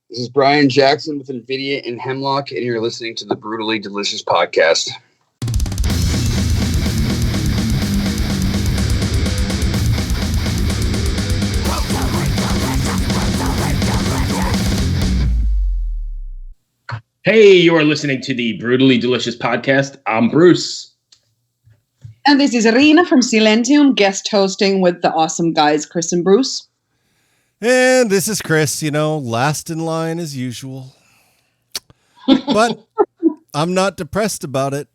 This is Brian Jackson with Invidia in Hemlock, and you're listening to the Brutally Delicious Podcast. Hey, you are listening to the Brutally Delicious Podcast. I'm Bruce. And this is Riina from Silentium, guest hosting with the awesome guys, Chris and Bruce. And this is Chris, last in line as usual. But I'm not depressed about it.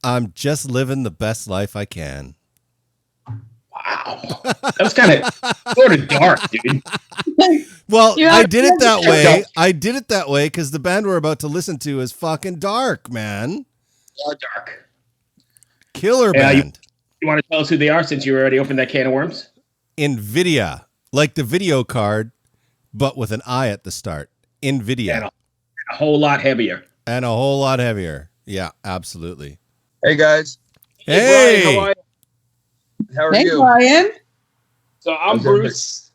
I'm just living the best life I can. Wow. That was kind of sort of dark, dude. Well, I did it that way. I did it that way because the band we're about to listen to is fucking dark, man. Dark. Killer band. You want to tell us who they are since you already opened that can of worms? Invidia. Like the video card, but with an I at the start. Invidia. And a whole lot heavier. And a whole lot heavier. Yeah, absolutely. Hey, guys. Hey! Brian, how are you? How are Hey, you? Brian. So I'm Bruce.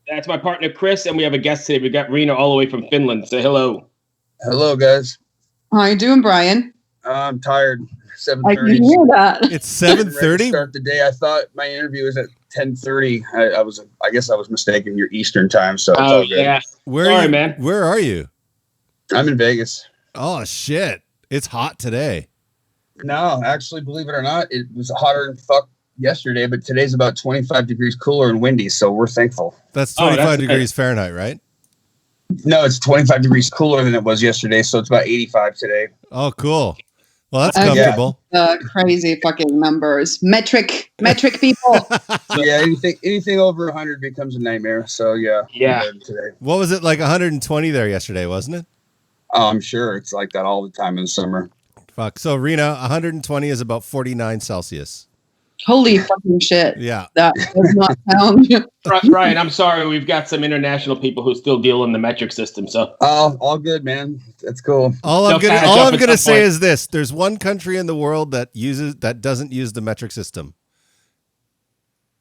That's my partner, Chris, and we have a guest today. We got Riina all the way from Finland. Say hello. Hello, guys. How you doing, Brian? I'm tired. I 7:30. can hear that. It's Ready to 7:30? Start the day. I thought my interview was at 10:30. I guess I was mistaken. Your Eastern time, so it's all good. Yeah. Sorry, man. Where are you? I'm in Vegas. Oh, shit. It's hot today. No, actually, believe it or not, it was hotter than fuck yesterday, but today's about 25 degrees cooler and windy, so we're thankful. That's 25 degrees Fahrenheit, right? No, it's 25 degrees cooler than it was yesterday, so it's about 85 today. Oh, cool. Well, that's comfortable. Crazy fucking numbers. Metric people. So yeah, anything over 100 becomes a nightmare. So yeah. Today. What was it, like 120 there yesterday, wasn't it? Oh, I'm sure it's like that all the time in the summer. Fuck. So, Riina, 120 is about 49 Celsius. Holy fucking shit. Yeah. That does not sound... Brian, I'm sorry. We've got some international people who still deal in the metric system. So all good, man. That's cool. All I'm gonna say is this: there's one country in the world that doesn't use the metric system.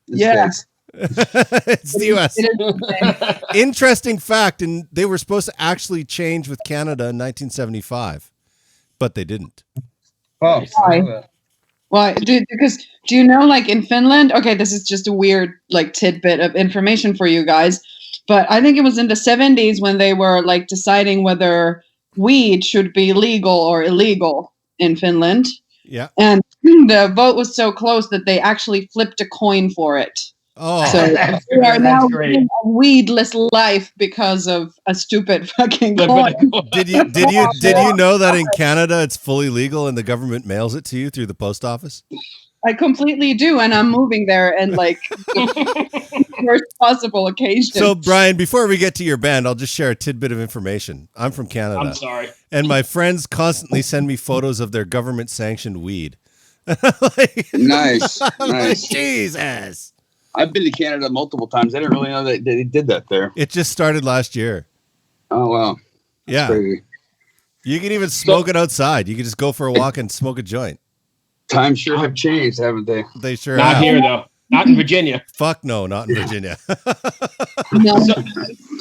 It's It's the U.S. Interesting fact, and they were supposed to actually change with Canada in 1975, but they didn't. Oh, why? Why? Because do you know, like in Finland? Okay, this is just a weird like tidbit of information for you guys, but I think it was in the 70s when they were like deciding whether weed should be legal or illegal in Finland. Yeah. And the vote was so close that they actually flipped a coin for it. Oh, so we are now living a weedless life because of a stupid fucking coin. Did you know that in Canada it's fully legal and the government mails it to you through the post office? I completely do, and I'm moving there and like worst possible occasion. So, Brian, before we get to your band, I'll just share a tidbit of information. I'm from Canada. I'm sorry. And my friends constantly send me photos of their government-sanctioned weed. Nice. Jesus. I've been to Canada multiple times. I didn't really know that they did that there. It just started last year. Oh, wow. That's crazy. You can even smoke it outside. You can just go for a walk and smoke a joint. Times sure have changed, haven't they? They sure have. Not here, though. Not in Virginia. Fuck no, not in Virginia.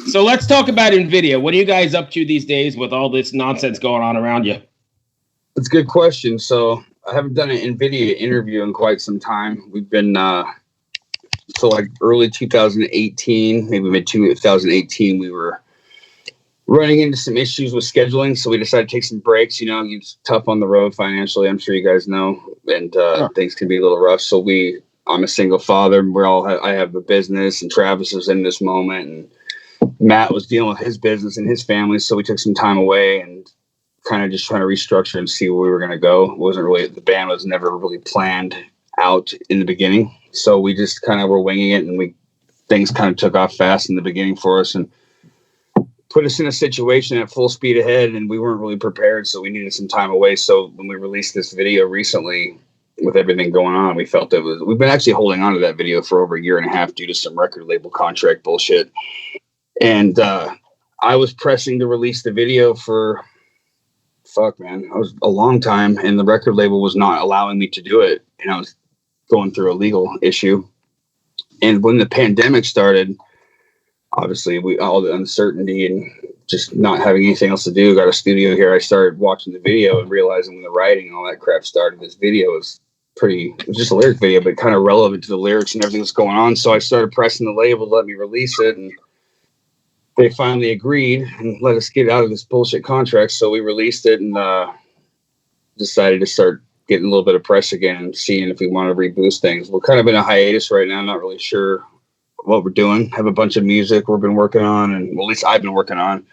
So let's talk about Invidia. What are you guys up to these days with all this nonsense going on around you? That's a good question. So I haven't done an Invidia interview in quite some time. We've been... So like early 2018, maybe mid 2018, we were running into some issues with scheduling. So we decided to take some breaks. It's tough on the road financially. I'm sure you guys know, and things can be a little rough. So I'm a single father. I have a business, and Travis was in this moment, and Matt was dealing with his business and his family. So we took some time away and kind of just trying to restructure and see where we were going to go. The band was never really planned out in the beginning. So we just kind of were winging it, and things kind of took off fast in the beginning for us and put us in a situation at full speed ahead, and we weren't really prepared. So we needed some time away. So when we released this video recently with everything going on, we felt we've been actually holding on to that video for over a year and a half due to some record label contract bullshit. And I was pressing to release the video for it was a long time, and the record label was not allowing me to do it. And I was going through a legal issue. And when the pandemic started, obviously all the uncertainty and just not having anything else to do. Got a studio here. I started watching the video and realizing when the writing and all that crap started, this video was just a lyric video, but kind of relevant to the lyrics and everything that's going on. So I started pressing the label to let me release it, and they finally agreed and let us get out of this bullshit contract. So we released it and decided to start getting a little bit of press again and seeing if we want to reboost things. We're kind of in a hiatus right now. Not really sure what we're doing. Have a bunch of music we've been working on, and well, at least I've been working on.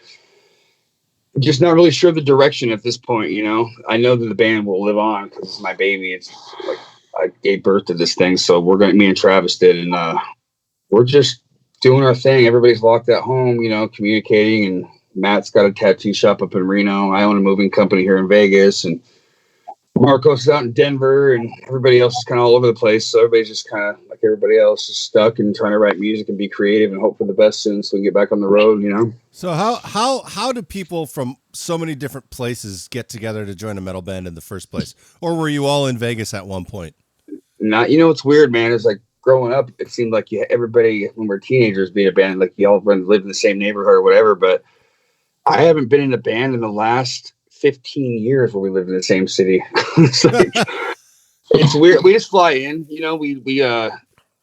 Just not really sure the direction at this point, you know. I know that the band will live on because it's my baby. It's like I gave birth to this thing, so me and Travis did, and we're just doing our thing. Everybody's locked at home, you know, communicating, and Matt's got a tattoo shop up in Reno. I own a moving company here in Vegas, and Marcos is out in Denver, and everybody else is kind of all over the place. So everybody's just kind of like everybody else, is stuck and trying to write music and be creative and hope for the best soon so we can get back on the road, you know? So how do people from so many different places get together to join a metal band in the first place? Or were you all in Vegas at one point? Not, you know, what's weird, man, is like growing up, it seemed like everybody, when we're teenagers, being a band, like you all live in the same neighborhood or whatever, but I haven't been in a band in the last 15 years where we live in the same city. It's weird. We just fly in, you know, we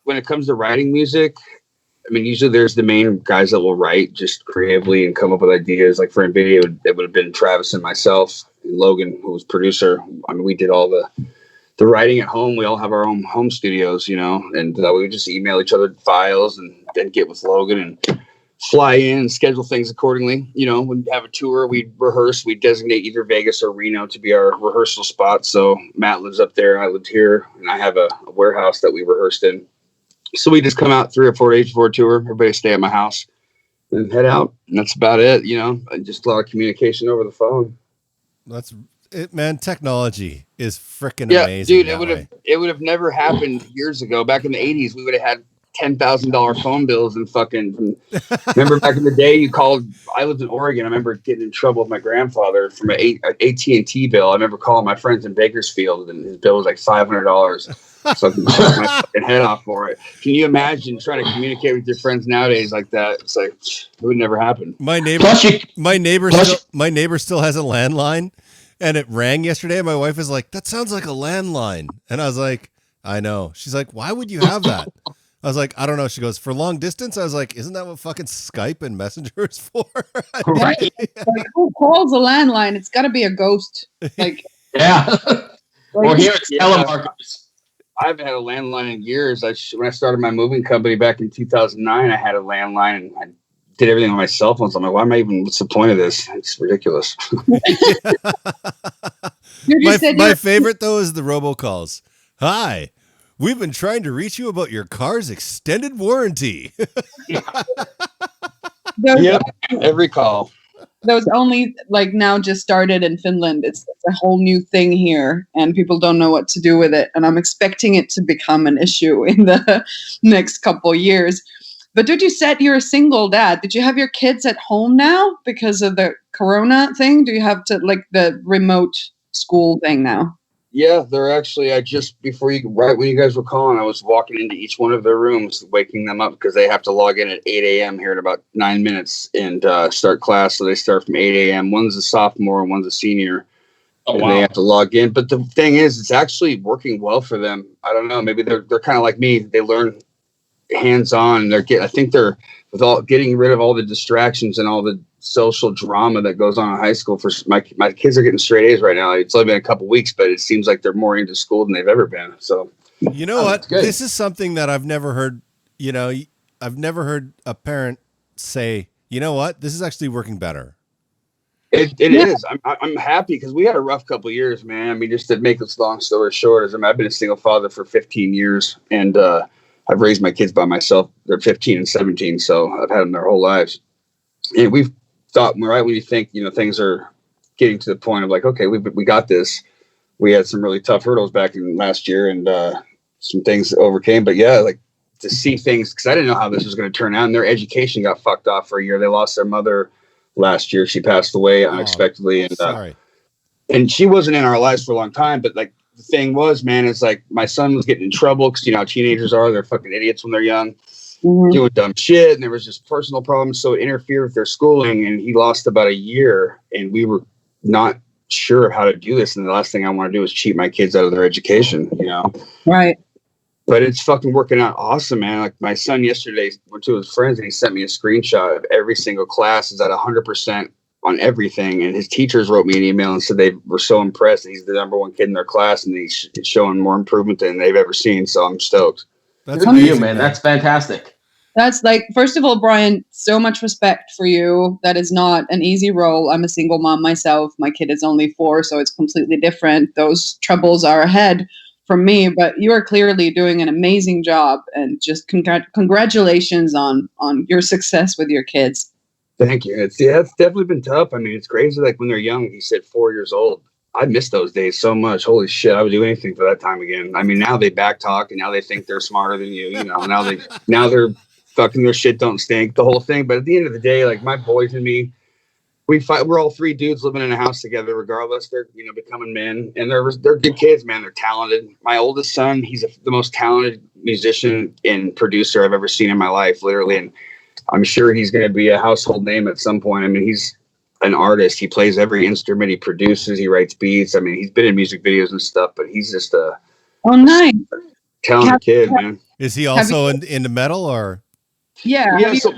when it comes to writing music, I mean, usually there's the main guys that will write just creatively and come up with ideas. Like for Invidia, it would have been Travis and myself and Logan, who was producer. I mean, we did all the writing at home. We all have our own home studios, you know, and we would just email each other files and then get with Logan and fly in and schedule things accordingly. You know, we'd have a tour, we'd rehearse, we'd designate either Vegas or Reno to be our rehearsal spot. So Matt lives up there, I lived here, and I have a warehouse that we rehearsed in. So we just come out 3 or 4 days before a tour, everybody stay at my house and head out. And that's about it, you know, just a lot of communication over the phone. That's it, man. Technology is freaking yeah, amazing. Dude, it would have never happened years ago. Back in the 80s, we would have had $10,000 phone bills and fucking. Remember back in the day, you called. I lived in Oregon. I remember getting in trouble with my grandfather from an AT&T bill. I remember calling my friends in Bakersfield, and his bill was like $500. So I can shut my fucking head off for it. Can you imagine trying to communicate with your friends nowadays like that? It's like it would never happen. My neighbor still has a landline, and it rang yesterday. And my wife is like, "That sounds like a landline," and I was like, "I know." She's like, "Why would you have that?" I was like, I don't know. She goes, for long distance? I was like, isn't that what fucking Skype and Messenger is for? Right. Like, who calls a landline? It's got to be a ghost. Like, yeah. Or here it's telemarketers. I haven't had a landline in years. When I started my moving company back in 2009, I had a landline and I did everything on my cell phone. So I'm like, what's the point of this? It's ridiculous. My favorite, though, is the robocalls. Hi. We've been trying to reach you about your car's extended warranty. Yep, every call. Those only like now just started in Finland. It's a whole new thing here, and people don't know what to do with it. And I'm expecting it to become an issue in the next couple years. But dude, you said you're a single dad. Did you have your kids at home now because of the corona thing? Do you have to like the remote school thing now? Yeah, they're actually, right when you guys were calling, I was walking into each one of their rooms, waking them up because they have to log in at 8 a.m. here in about 9 minutes and start class. So they start from 8 a.m. One's a sophomore and one's a senior. Oh, wow. They have to log in. But the thing is, it's actually working well for them. I don't know. Maybe they're kind of like me. They learn hands-on. I think they're getting rid of all the distractions and all the social drama that goes on in high school. For my kids are getting straight A's right now. It's only been a couple weeks, but it seems like they're more into school than they've ever been. So, you know what? This is something that I've never heard. You know, I've never heard a parent say, "You know what? This is actually working better." It is. I'm happy because we had a rough couple of years, man. I mean, just to make this long story short, I've been a single father for 15 years, and I've raised my kids by myself. They're 15 and 17, so I've had them their whole lives. And we've thought, right when you think, you know, things are getting to the point of like, okay, we got this. We had some really tough hurdles back in last year, and some things overcame. But yeah, like to see things, because I didn't know how this was going to turn out. And their education got fucked off for a year. They lost their mother last year. She passed away unexpectedly, and she wasn't in our lives for a long time. But like the thing was, man, it's like my son was getting in trouble because you know how teenagers are. They're fucking idiots when they're young. doing dumb shit, and there was just personal problems, so it interfered with their schooling, and he lost about a year, and we were not sure how to do this, and the last thing I want to do is cheat my kids out of their education, Right. But it's fucking working out awesome, man. Like my son yesterday went to his friends and he sent me a screenshot of every single class is at 100% on everything. And his teachers wrote me an email and said they were so impressed that he's the number one kid in their class and he's showing more improvement than they've ever seen. So I'm stoked. That's Good for you, man. That's fantastic. That's like, first of all, Brian, so much respect for you. That is not an easy role. I'm a single mom myself. My kid is only 4, so it's completely different. Those troubles are ahead from me, but you are clearly doing an amazing job, and just congratulations on your success with your kids. Thank you. It's definitely been tough. I mean, it's crazy. Like when they're young, he said 4 years old. I miss those days so much. Holy shit, I would do anything for that time again. I mean, now they back talk and now they think they're smarter than you. Now they're fucking their shit don't stink, the whole thing. But at the end of the day, like my boys and me, we fight. We're all 3 dudes living in a house together. Regardless, they're becoming men, and they're good kids, man. They're talented. My oldest son, he's the most talented musician and producer I've ever seen in my life, literally. And I'm sure he's going to be a household name at some point. I mean, he's an artist. He plays every instrument. He produces. He writes beats. I mean, he's been in music videos and stuff. But he's just a nice talented kid, man. Is he also into metal or? Yeah. So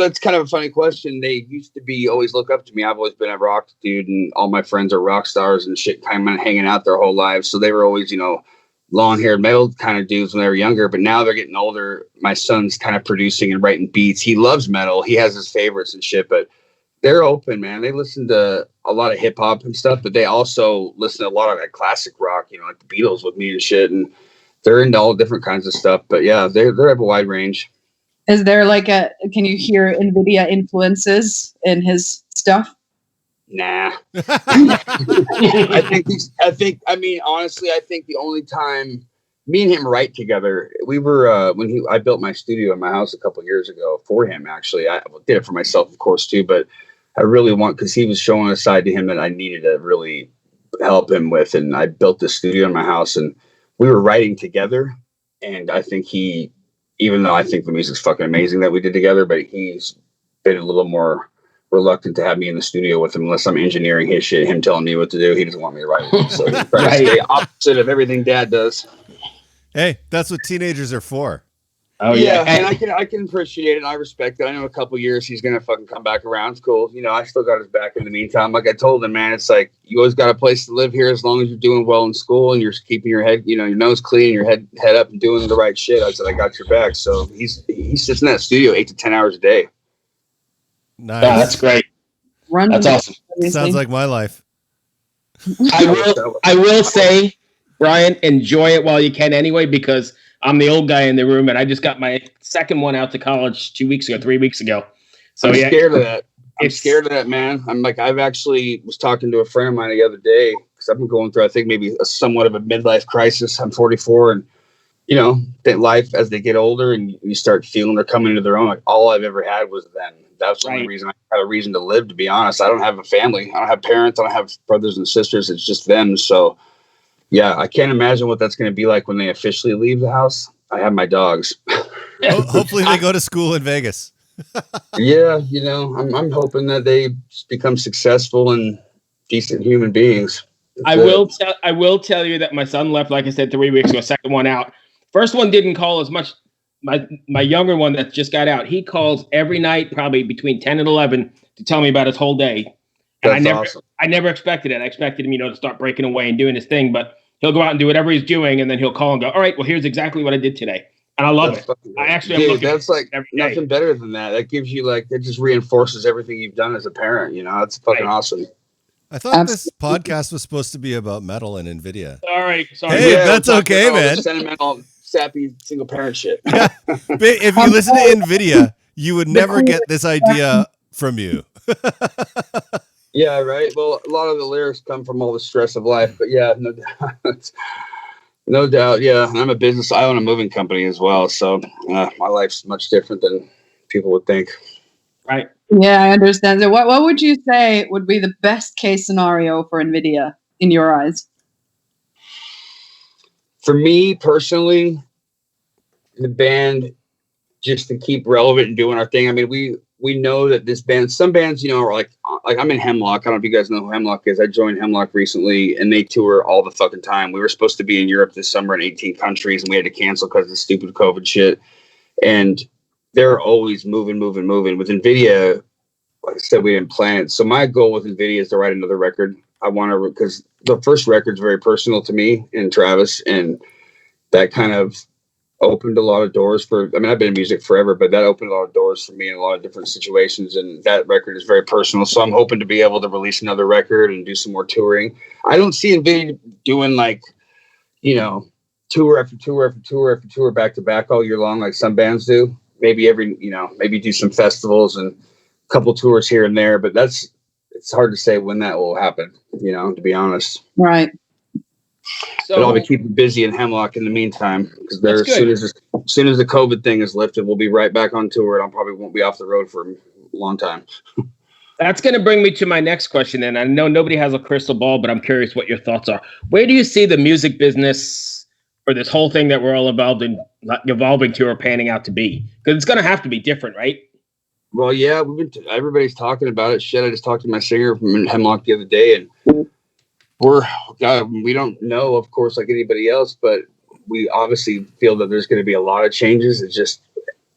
it's kind of a funny question. They used to always look up to me. I've always been a rock dude, and all my friends are rock stars and shit, kind of hanging out their whole lives. So they were always, long-haired metal kind of dudes when they were younger. But now they're getting older. My son's kind of producing and writing beats. He loves metal. He has his favorites and shit. But they're open, man. They listen to a lot of hip hop and stuff, but they also listen to a lot of like classic rock, like the Beatles with me and shit. And they're into all different kinds of stuff. But yeah, they have a wide range. Is there can you hear Invidia influences in his stuff? Nah. I mean, honestly, I think the only time me and him write together, we were, I built my studio in my house a couple of years ago for him, actually. I did it for myself, of course, too, but I really because he was showing a side to him that I needed to really help him with. And I built this studio in my house and we were writing together. And I think even though I think the music's fucking amazing that we did together, but he's been a little more reluctant to have me in the studio with him unless I'm engineering his shit, him telling me what to do. He doesn't want me to write it. So he's trying to stay opposite of everything Dad does. Hey, that's what teenagers are for. Oh yeah, and I can appreciate it. And I respect it. I know a couple years he's gonna fucking come back around. It's cool. I still got his back in the meantime. Like I told him, man, it's like you always got a place to live here as long as you're doing well in school and you're keeping your head, your nose clean, your head up, and doing the right shit. I said I got your back. So he sits in that studio 8 to 10 hours a day. Nice. Yeah, that's great. That's awesome. Sounds like my life. I will say, Brian, enjoy it while you can anyway, because I'm the old guy in the room and I just got my second one out to college 3 weeks ago. So I'm scared of that. I'm scared of that, man. I've actually was talking to a friend of mine the other day because I've been going through, I think, maybe somewhat of a midlife crisis. I'm 44 and, that life as they get older and you start feeling they're coming into their own. Like all I've ever had was them. That's the only reason I have a reason to live, to be honest. I don't have a family. I don't have parents. I don't have brothers and sisters. It's just them. So, yeah, I can't imagine what that's going to be like when they officially leave the house. I have my dogs. Hopefully they go to school in Vegas. Yeah, I'm hoping that they become successful and decent human beings. I will tell you that my son left, like I said, 3 weeks ago, second one out. First one didn't call as much. My younger one that just got out, he calls every night, probably between 10 and 11, to tell me about his whole day. And I never expected it. I expected him, to start breaking away and doing his thing, but he'll go out and do whatever he's doing, and then he'll call and go, all right, well, here's exactly what I did today. And I love it. I'm looking that's like nothing better than that. That gives you it just reinforces everything you've done as a parent. It's fucking awesome. I thought this podcast was supposed to be about metal and Invidia. Sorry. Hey, that's okay, man. Sentimental, sappy, single parent shit. Yeah. If you listen to Invidia, you would never get this idea from you. Yeah, right. Well, a lot of the lyrics come from all the stress of life, but yeah, no doubt. No doubt, yeah. And I own a moving company as well, so my life's much different than people would think. Right. Yeah, I understand. So what would you say would be the best case scenario for Invidia in your eyes? For me personally, the band just to keep relevant and doing our thing. I mean, we know that this band, some bands, you know, are like I'm in Hemlock. I don't know if you guys know who Hemlock is. I joined Hemlock recently, and they tour all the fucking time. We were supposed to be in Europe this summer in 18 countries, and we had to cancel because of the stupid COVID shit. And they're always moving. With Invidia, like I said, we didn't plan it. So my goal with Invidia is to write another record. I want to, because the first record's very personal to me and Travis, and that kind of opened a lot of doors for, I mean, I've been in music forever, but that opened a lot of doors for me in a lot of different situations. And that record is very personal. So I'm hoping to be able to release another record and do some more touring. I don't see Invidia doing like, you know, tour after tour after tour after tour back to back all year long, like some bands do. Maybe maybe do some festivals and a couple tours here and there, but it's hard to say when that will happen, you know, to be honest. Right. So, but I'll be keeping busy in Hemlock in the meantime, because as soon as the COVID thing is lifted, we'll be right back on tour, and I probably won't be off the road for a long time. That's going to bring me to my next question. And I know nobody has a crystal ball, but I'm curious what your thoughts are. Where do you see the music business, or this whole thing that we're all evolving to, or panning out to be? Because it's going to have to be different, right? Well, yeah, everybody's talking about it. Shit, I just talked to my singer from Hemlock the other day, and we don't know, of course, like anybody else, but we obviously feel that there's going to be a lot of changes. It's just,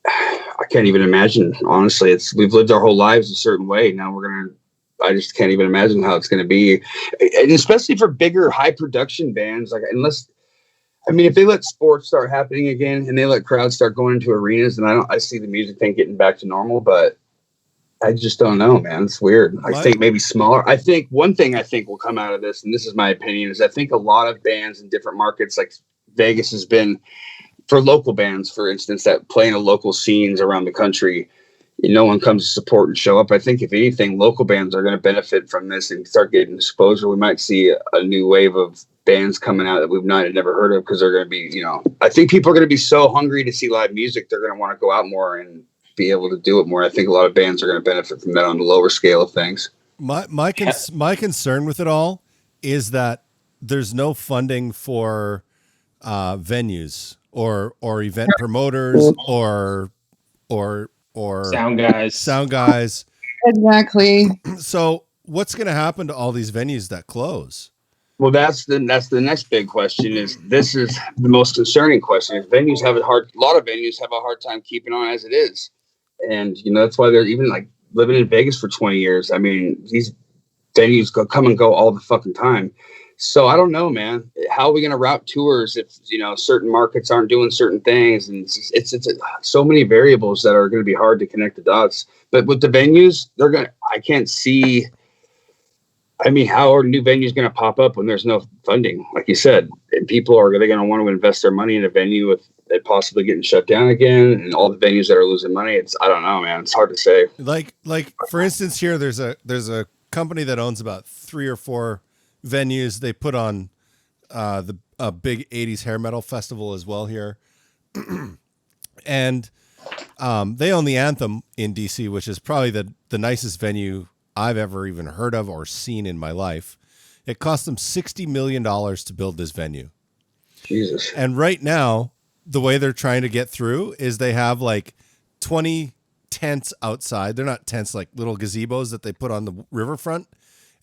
I can't even imagine, honestly. We've lived our whole lives a certain way. Now I just can't even imagine how it's going to be. And especially for bigger, high production bands, like, if they let sports start happening again and they let crowds start going into arenas, then I see the music thing getting back to normal, but I just don't know, man. It's weird. I think maybe smaller. I think one thing I think will come out of this, and this is my opinion, is I think a lot of bands in different markets, like Vegas has been, for local bands, for instance, that play in the local scenes around the country, no one comes to support and show up. I think if anything, local bands are going to benefit from this and start getting exposure. We might see a new wave of bands coming out that we've never heard of, because they're going to be, I think people are going to be so hungry to see live music, they're going to want to go out more and be able to do it more. I think a lot of bands are going to benefit from that on the lower scale of things. My concern with it all is that there's no funding for venues or event promoters or sound guys. Exactly. So what's going to happen to all these venues that close? Well, that's the next big question. This is the most concerning question. A lot of venues have a hard time keeping on as it is. And, that's why they're even like living in Vegas for 20 years. I mean, these venues come and go all the fucking time. So I don't know, man. How are we going to route tours if, certain markets aren't doing certain things? And it's so many variables that are going to be hard to connect the dots. But with the venues, I can't see. I mean, how are new venues going to pop up when there's no funding, like you said? And people are they going to want to invest their money in a venue with it possibly getting shut down again, and all the venues that are losing money? I don't know, man. It's hard to say. Like for instance, here there's a company that owns about 3 or 4 venues. They put on a big 80s hair metal festival as well here, and they own the Anthem in DC, which is probably the nicest venue I've ever even heard of or seen in my life. It cost them $60 million to build this venue. Jesus. And right now, the way they're trying to get through is they have like 20 tents outside. They're not tents, like little gazebos that they put on the riverfront.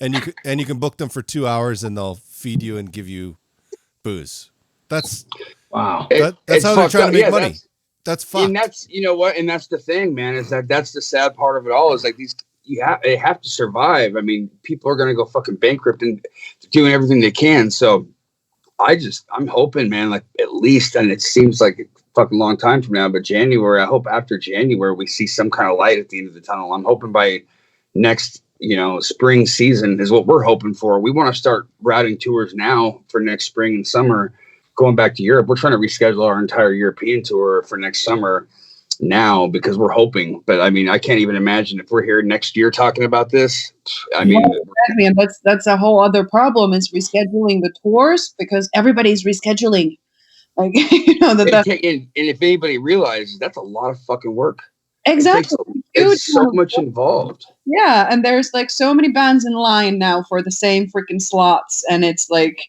And you can book them for 2 hours and they'll feed you and give you booze. That's wow. That's how they're trying to make money. That's fucked. And that's, and that's the thing, man, is that's the sad part of it all, is like they have to survive. I mean, people are going to go fucking bankrupt and doing everything they can. So I'm hoping, man, like at least, and it seems like a fucking long time from now, but January, I hope after January, we see some kind of light at the end of the tunnel. I'm hoping by next, spring season is what we're hoping for. We want to start routing tours now for next spring and summer, going back to Europe. We're trying to reschedule our entire European tour for next summer now, because we're hoping. But I mean, I can't even imagine if we're here next year talking about this. I mean, exactly. And that's a whole other problem, is rescheduling the tours, because everybody's rescheduling. Like, and if anybody realizes, that's a lot of fucking work. Exactly. It's so much involved. Yeah, and there's like so many bands in line now for the same freaking slots, and it's like,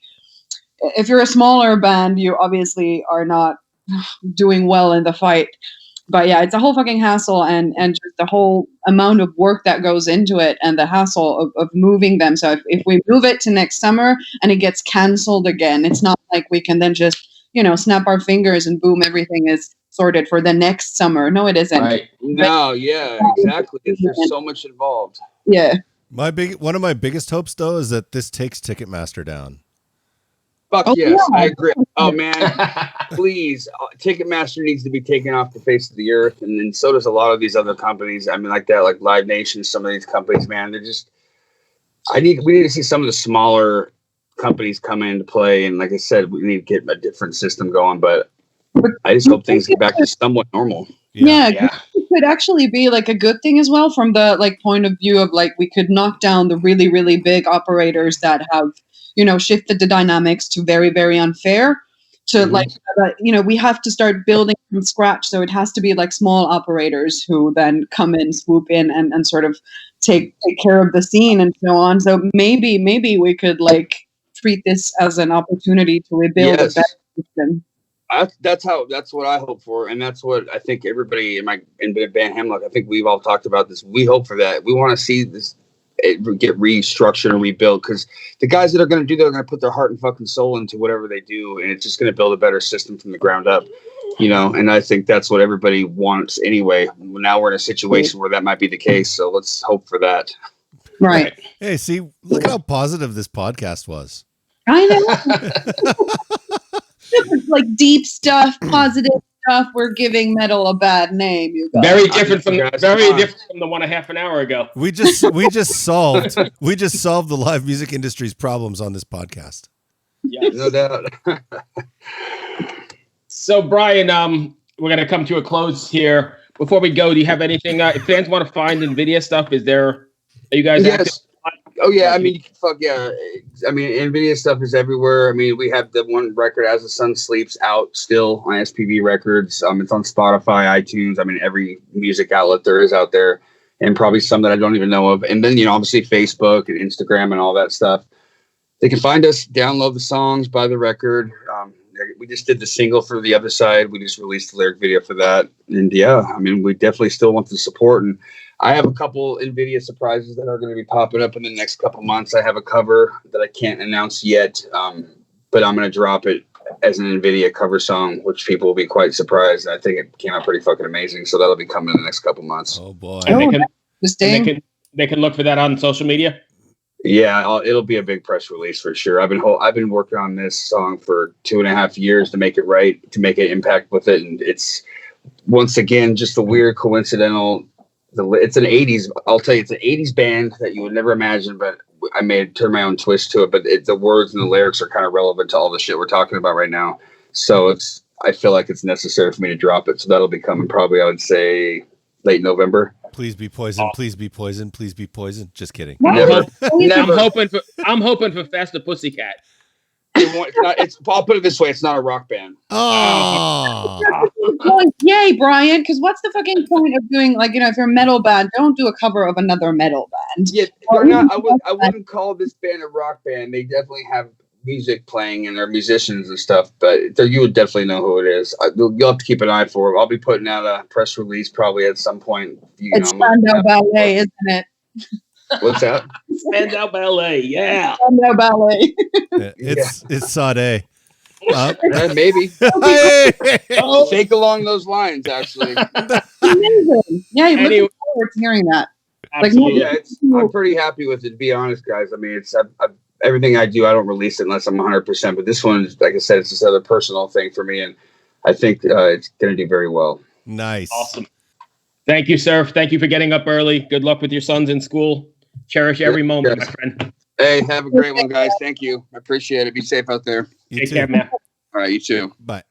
if you're a smaller band, you obviously are not doing well in the fight. But yeah, it's a whole fucking hassle, and just the whole amount of work that goes into it, and the hassle of moving them. So if we move it to next summer and it gets canceled again, it's not like we can then just, snap our fingers and boom, everything is sorted for the next summer. No, it isn't. Right. No, yeah, exactly. There's so much involved. Yeah. One of my biggest hopes though is that this takes Ticketmaster down. Fuck Oh, yes, yeah. I agree. Oh man, please, Ticketmaster needs to be taken off the face of the earth, and then so does a lot of these other companies. I mean, like that, like Live Nation. Some of these companies, man, they're just. We need to see some of the smaller companies come into play, and like I said, we need to get a different system going. But I just hope things get back to somewhat normal. Yeah, it could actually be like a good thing as well from the like point of view of like we could knock down the really, really big operators that have, shifted the dynamics to very, very unfair to like, we have to start building from scratch. So it has to be like small operators who then come in, swoop in and sort of take care of the scene and so on. So maybe we could like treat this as an opportunity to rebuild a better system. That's what I hope for, and that's what I think everybody in Band Hemlock, I think we've all talked about this. We hope for that. We want to see this get restructured and rebuilt, because the guys that are going to do that are going to put their heart and fucking soul into whatever they do, and it's just going to build a better system from the ground up, and I think that's what everybody wants anyway. Now we're in a situation where that might be the case, so let's hope for that. Right. Hey, see, look at how positive this podcast was. I know. Like deep stuff, positive stuff. We're giving metal a bad name. You guys. Very different from the one a half an hour ago. We just solved the live music industry's problems on this podcast. Yes. No doubt. So Brian, we're gonna come to a close here. Before we go, do you have anything? If fans want to find Invidia stuff, are you guys active? Oh yeah, I mean, fuck yeah. I mean, Invidia stuff is everywhere. I mean, we have the one record, As the Sun Sleeps, out still on SPV Records. It's on Spotify, iTunes. I mean, every music outlet there is out there, and probably some that I don't even know of. And then, obviously Facebook and Instagram and all that stuff. They can find us, download the songs, buy the record. We just did the single for The Other Side. We just released the lyric video for that. And yeah, I mean, we definitely still want the support. And I have a couple Invidia surprises that are going to be popping up in the next couple months. I have a cover that I can't announce yet, but I'm going to drop it as an Invidia cover song, which people will be quite surprised. I think it came out pretty fucking amazing. So that'll be coming in the next couple months. Oh boy. And they can look for that on social media. Yeah, it'll be a big press release for sure. I've been working on this song for 2.5 years to make it right, to make an impact with it. And it's, once again, just a weird coincidental. It's an 80s. I'll tell you, it's an 80s band that you would never imagine, but I turn my own twist to it. But the words and the lyrics are kind of relevant to all the shit we're talking about right now. So I feel like it's necessary for me to drop it. So that'll be coming probably, I would say, late November. Please be poison. Please be poison. Please be poison. Just kidding. Never. I'm hoping for Faster Pussycat. I'll put it this way: it's not a rock band. Oh, yay, Brian! Because what's the fucking point of doing if you're a metal band, don't do a cover of another metal band. Yeah, I wouldn't call this band a rock band. They definitely have music playing and they're musicians and stuff, but you would definitely know who it is. You'll have to keep an eye for it. I'll be putting out a press release probably at some point. It's Spandau Ballet, isn't it? What's that? Spandau Ballet, yeah. Spandau Ballet. It's Sade. Maybe. Think along those lines, actually. Amazing. Yeah, you're looking forward to hearing that. Absolutely. I'm pretty happy with it, to be honest, guys. I mean, everything I do, I don't release it unless I'm 100%. But this one, like I said, it's this other personal thing for me, and I think it's going to do very well. Nice. Awesome. Thank you, sir. Thank you for getting up early. Good luck with your sons in school. Cherish every moment, my friend. Hey, have a great one, guys. Thank you. I appreciate it. Be safe out there. Take care, man. All right, you too. Bye.